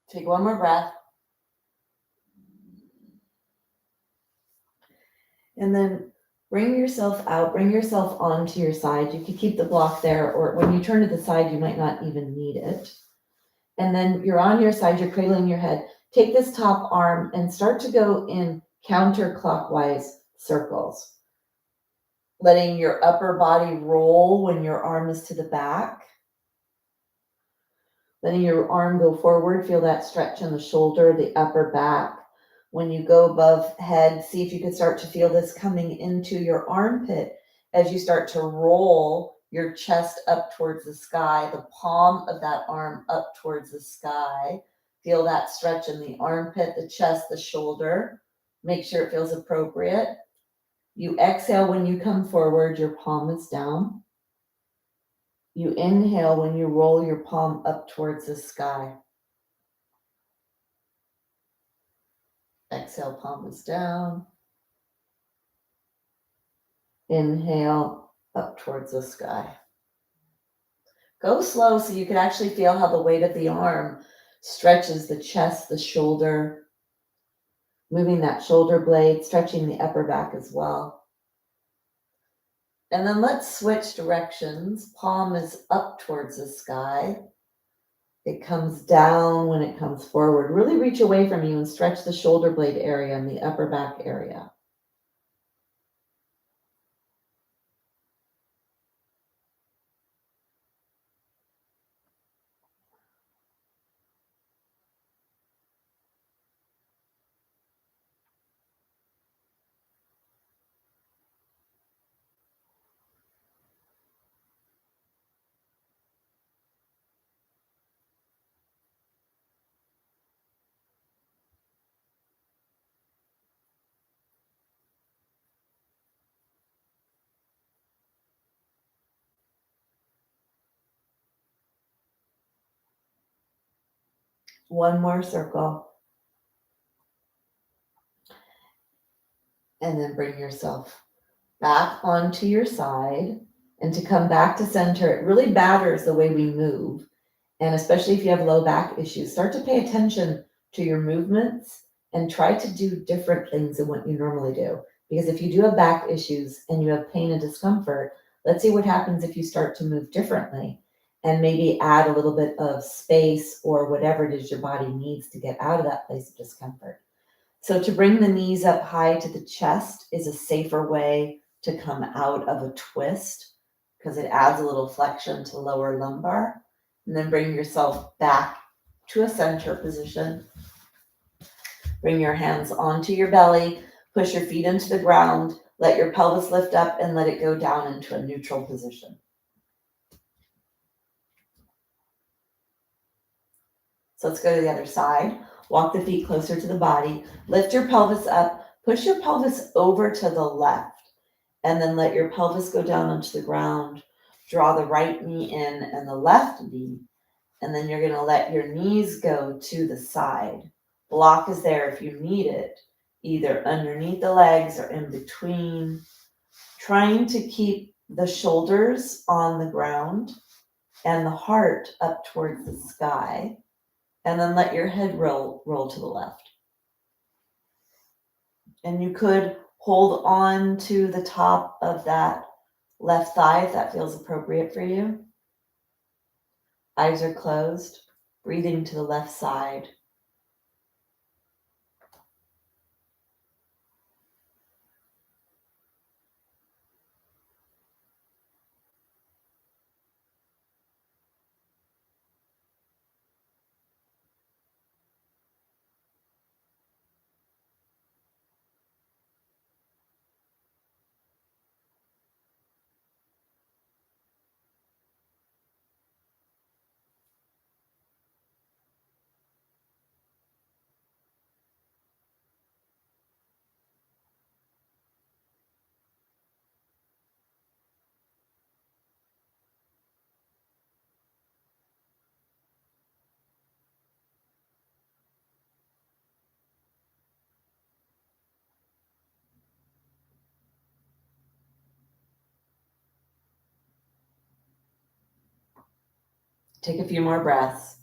Take one more breath. And then bring yourself out, bring yourself onto your side. You could keep the block there, or when you turn to the side, you might not even need it. And then you're on your side, you're cradling your head. Take this top arm and start to go in counterclockwise circles, letting your upper body roll when your arm is to the back. Letting your arm go forward, feel that stretch in the shoulder, the upper back. When you go above head, see if you can start to feel this coming into your armpit as you start to roll your chest up towards the sky, the palm of that arm up towards the sky. Feel that stretch in the armpit, the chest, the shoulder. Make sure it feels appropriate. You exhale when you come forward, your palm is down. You inhale when you roll your palm up towards the sky. Exhale, palm is down. Inhale, up towards the sky. Go slow so you can actually feel how the weight of the arm stretches the chest, the shoulder, moving that shoulder blade, stretching the upper back as well. And then let's switch directions. Palm is up towards the sky. It comes down when it comes forward. Really reach away from you and stretch the shoulder blade area and the upper back area. One more circle. And then bring yourself back onto your side. And to come back to center, it really matters the way we move. And especially if you have low back issues, start to pay attention to your movements and try to do different things than what you normally do. Because if you do have back issues and you have pain and discomfort, let's see what happens if you start to move differently and maybe add a little bit of space or whatever it is your body needs to get out of that place of discomfort. So to bring the knees up high to the chest is a safer way to come out of a twist because it adds a little flexion to lower lumbar. And then bring yourself back to a center position. Bring your hands onto your belly, push your feet into the ground, let your pelvis lift up and let it go down into a neutral position. So let's go to the other side. Walk the feet closer to the body. Lift your pelvis up. Push your pelvis over to the left. And then let your pelvis go down onto the ground. Draw the right knee in and the left knee. And then you're going to let your knees go to the side. Block is there if you need it, either underneath the legs or in between. Trying to keep the shoulders on the ground and the heart up towards the sky. And then let your head roll to the left. And you could hold on to the top of that left thigh if that feels appropriate for you. Eyes are closed, breathing to the left side. Take a few more breaths.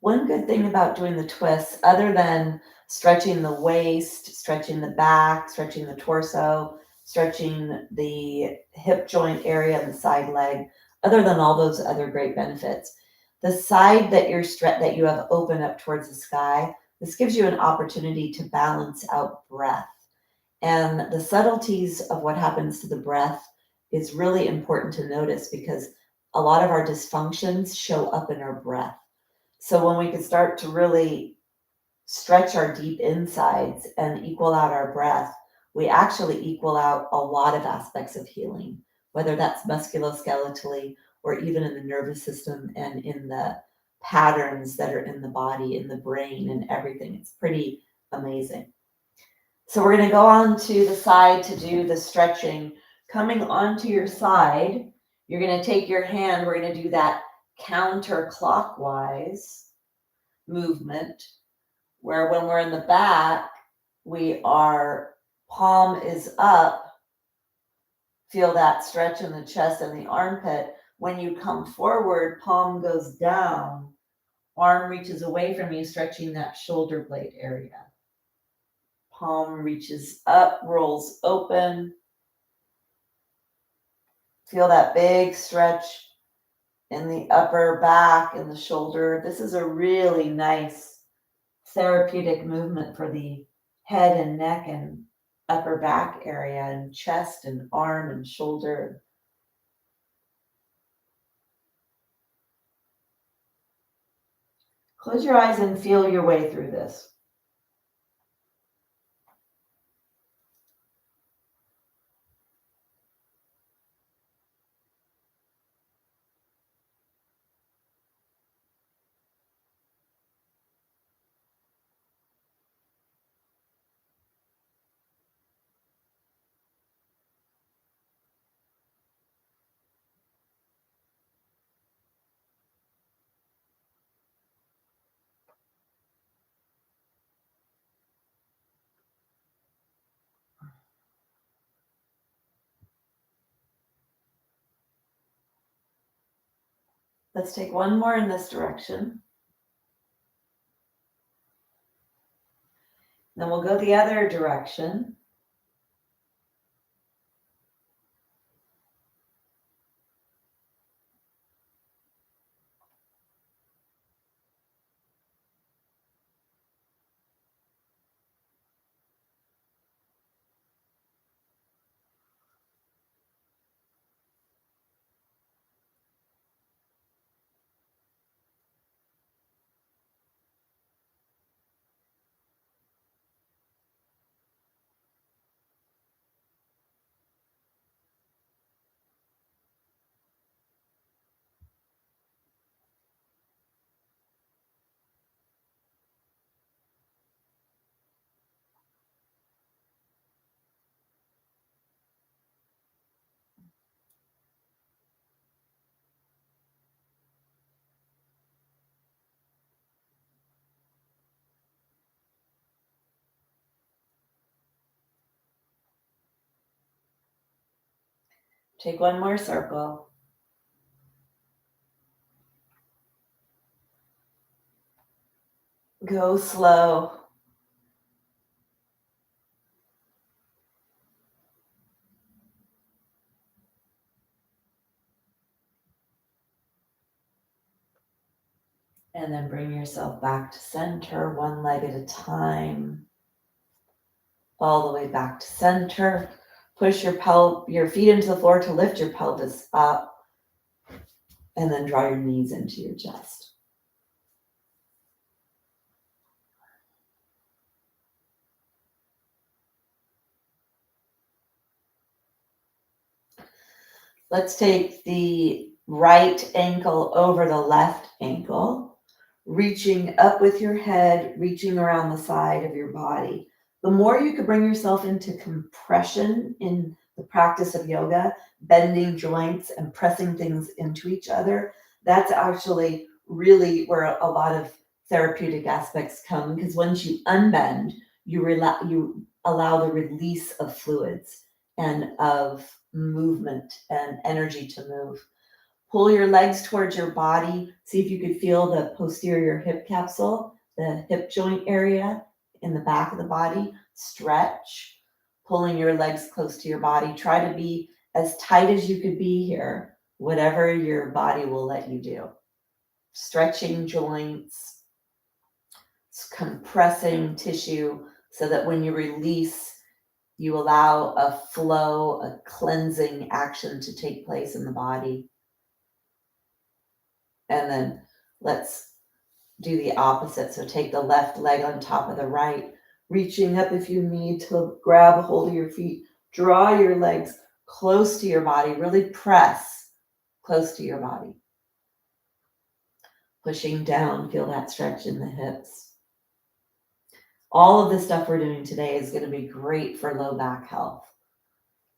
One good thing about doing the twists, other than stretching the waist, stretching the back, stretching the torso, stretching the hip joint area and the side leg, other than all those other great benefits, the side that that you have open up towards the sky, this gives you an opportunity to balance out breath. And the subtleties of what happens to the breath is really important to notice because a lot of our dysfunctions show up in our breath. So when we can start to really stretch our deep insides and equal out our breath, we actually equal out a lot of aspects of healing, whether that's musculoskeletally or even in the nervous system and in the patterns that are in the body, in the brain and everything. It's pretty amazing. So we're going to go on to the side to do the stretching. Coming onto your side, you're going to take your hand, we're going to do that counterclockwise movement where when we're in the back, our palm is up. Feel that stretch in the chest and the armpit. When you come forward, palm goes down, arm reaches away from you, stretching that shoulder blade area. Palm reaches up, rolls open. Feel that big stretch in the upper back and the shoulder. This is a really nice therapeutic movement for the head and neck and upper back area and chest and arm and shoulder. Close your eyes and feel your way through this. Let's take one more in this direction. Then we'll go the other direction. Take one more circle. Go slow. And then bring yourself back to center, one leg at a time. All the way back to center. Push your feet into the floor to lift your pelvis up. And then draw your knees into your chest. Let's take the right ankle over the left ankle, reaching up with your head, reaching around the side of your body. The more you could bring yourself into compression in the practice of yoga, bending joints and pressing things into each other, that's actually really where a lot of therapeutic aspects come, because once you unbend, you allow the release of fluids and of movement and energy to move. Pull your legs towards your body. See if you could feel the posterior hip capsule, the hip joint area in the back of the body. Stretch, pulling your legs close to your body. Try to be as tight as you could be here, whatever your body will let you do. Stretching joints, compressing tissue so that when you release, you allow a flow, a cleansing action to take place in the body. And then let's do the opposite. So take the left leg on top of the right, reaching up if you need to grab a hold of your feet. Draw your legs close to your body. Really press close to your body. Pushing down, feel that stretch in the hips. All of the stuff we're doing today is going to be great for low back health.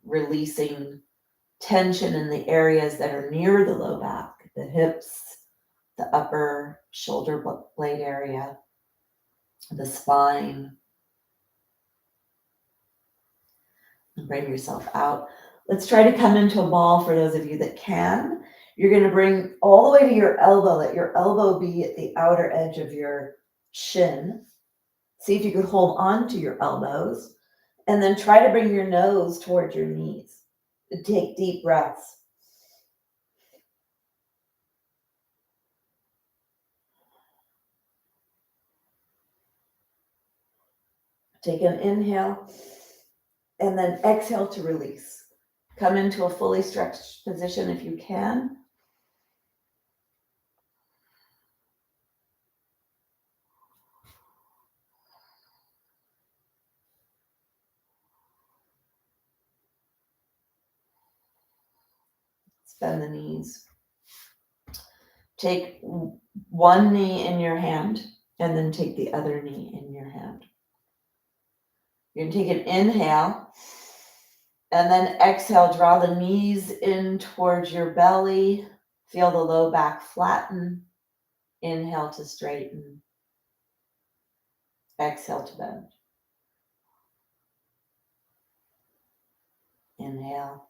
Releasing tension in the areas that are near the low back, the hips, the upper shoulder blade area, the spine. And bring yourself out. Let's try to come into a ball for those of you that can. You're going to bring all the way to your elbow. Let your elbow be at the outer edge of your shin. See if you could hold on to your elbows. And then try to bring your nose towards your knees. Take deep breaths. Take an inhale and then exhale to release. Come into a fully stretched position if you can. Bend the knees. Take one knee in your hand and then take the other knee in your hand. You're going to take an inhale and then exhale. Draw the knees in towards your belly. Feel the low back flatten. Inhale to straighten. Exhale to bend. Inhale.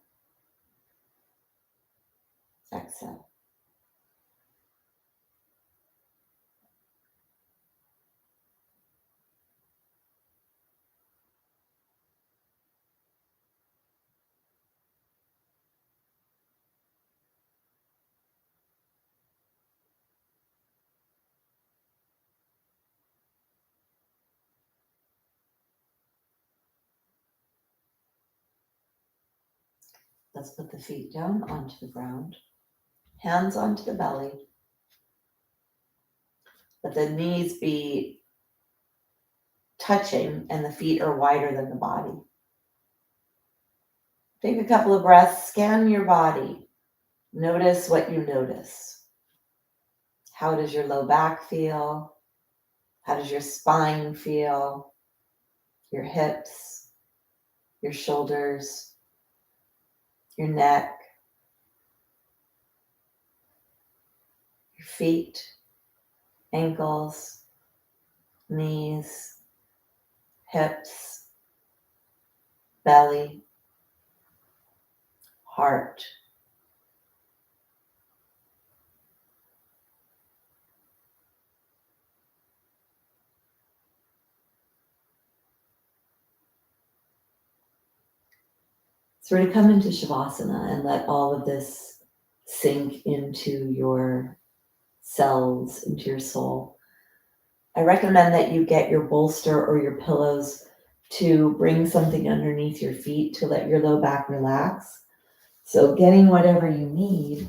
Exhale. Let's put the feet down onto the ground. Hands onto the belly. Let the knees be touching and the feet are wider than the body. Take a couple of breaths, scan your body. Notice what you notice. How does your low back feel? How does your spine feel? Your hips, your shoulders, your neck, your feet, ankles, knees, hips, belly, heart. Sort of come into Shavasana and let all of this sink into your cells, into your soul. I recommend that you get your bolster or your pillows to bring something underneath your feet to let your low back relax. So getting whatever you need.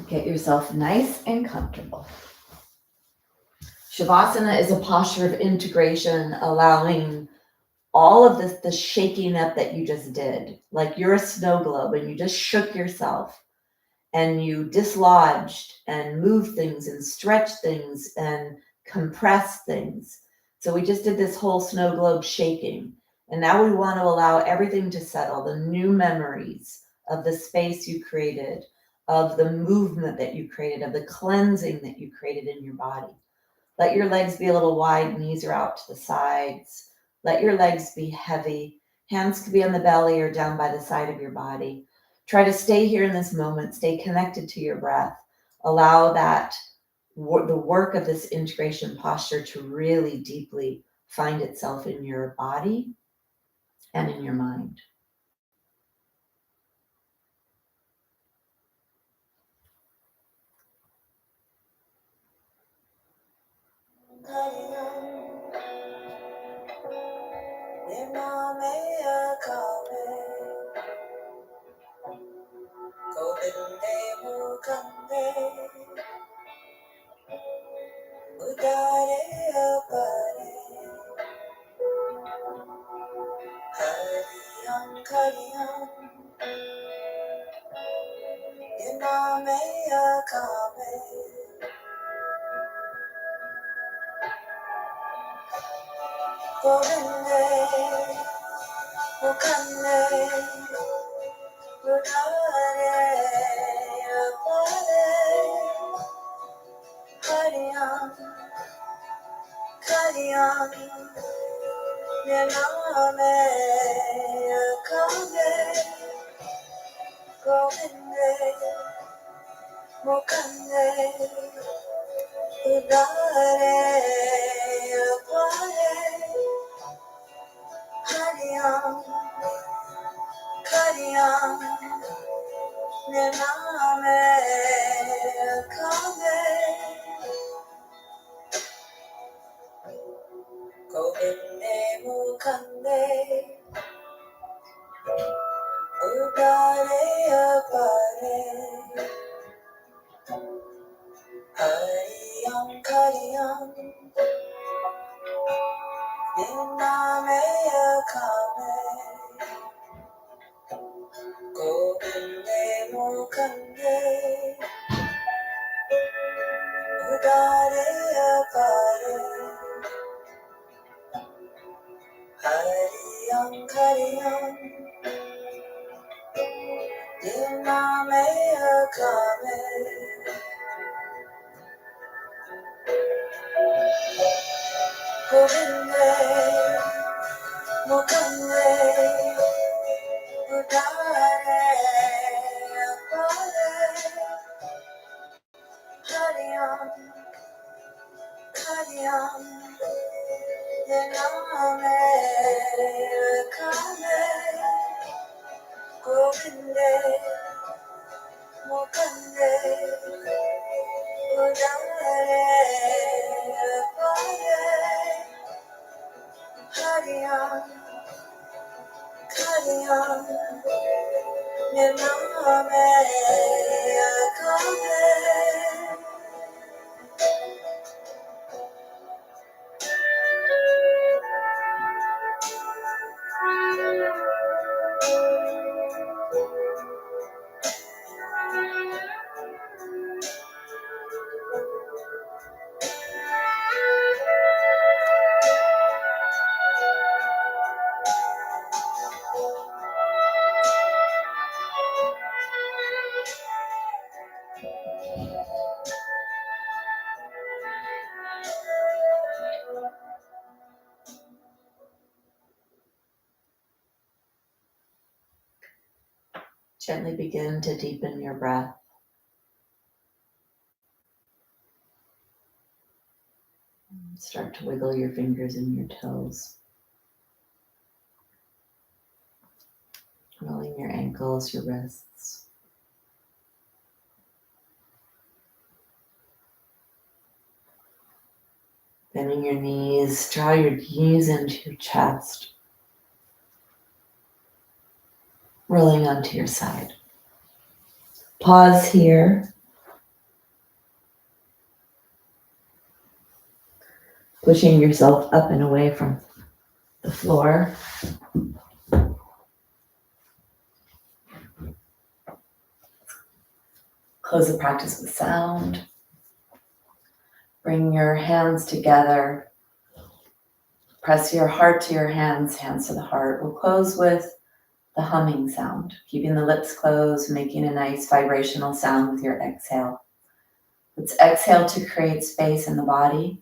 Get yourself nice and comfortable. Shavasana is a posture of integration, allowing all of this, the shaking up that you just did. Like you're a snow globe and you just shook yourself and you dislodged and moved things and stretched things and compressed things. So we just did this whole snow globe shaking. And now we want to allow everything to settle, the new memories of the space you created, of the movement that you created, of the cleansing that you created in your body. Let your legs be a little wide, knees are out to the sides. Let your legs be heavy. Hands could be on the belly or down by the side of your body. Try to stay here in this moment, stay connected to your breath. Allow that the work of this integration posture to really deeply find itself in your body and in your mind. Gently begin to deepen your breath. Start to wiggle your fingers and your toes. Rolling your ankles, your wrists. Bending your knees, draw your knees into your chest. Rolling onto your side. Pause here. Pushing yourself up and away from the floor. Close the practice with sound. Bring your hands together. Press your heart to your hands, hands to the heart. We'll close with the humming sound, keeping the lips closed, making a nice vibrational sound with your exhale. Let's exhale to create space in the body.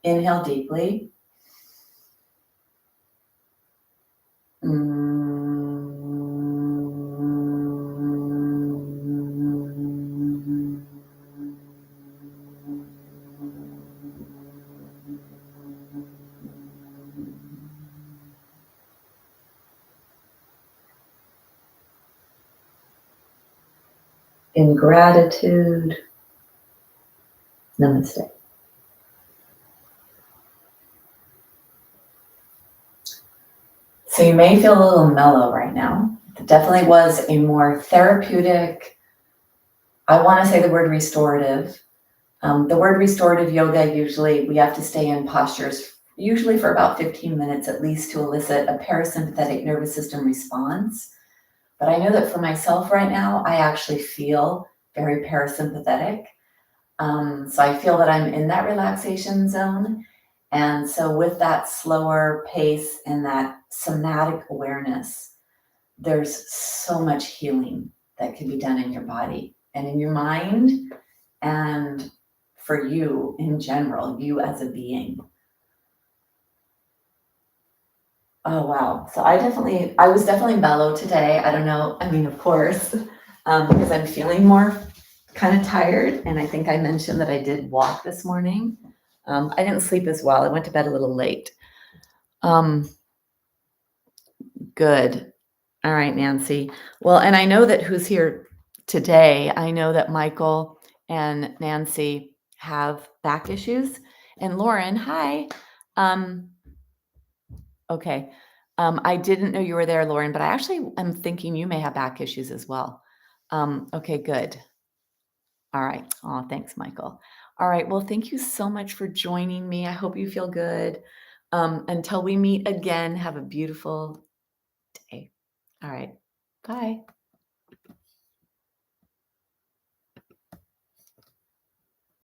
Inhale deeply. In gratitude, namaste. So you may feel a little mellow right now. It definitely was a more therapeutic, I want to say the word restorative. The word restorative yoga, usually we have to stay in postures, usually for about 15 minutes at least, to elicit a parasympathetic nervous system response. But I know that for myself right now, I actually feel very parasympathetic. So I feel that I'm in that relaxation zone. And so with that slower pace and that somatic awareness, there's so much healing that can be done in your body and in your mind and for you in general, you as a being. Oh wow. So I was definitely mellow today. I don't know. I mean, of course, because I'm feeling more kind of tired. And I think I mentioned that I did walk this morning. I didn't sleep as well. I went to bed a little late. Good. All right, Nancy. Well, and I know that who's here today, I know that Michael and Nancy have back issues. And Lauren, hi. Um, okay. I didn't know you were there, Lauren, but I actually am thinking you may have back issues as well. Okay, good. All right. Oh, thanks, Michael. All right. Well, thank you so much for joining me. I hope you feel good. Until we meet again, have a beautiful day. All right. Bye.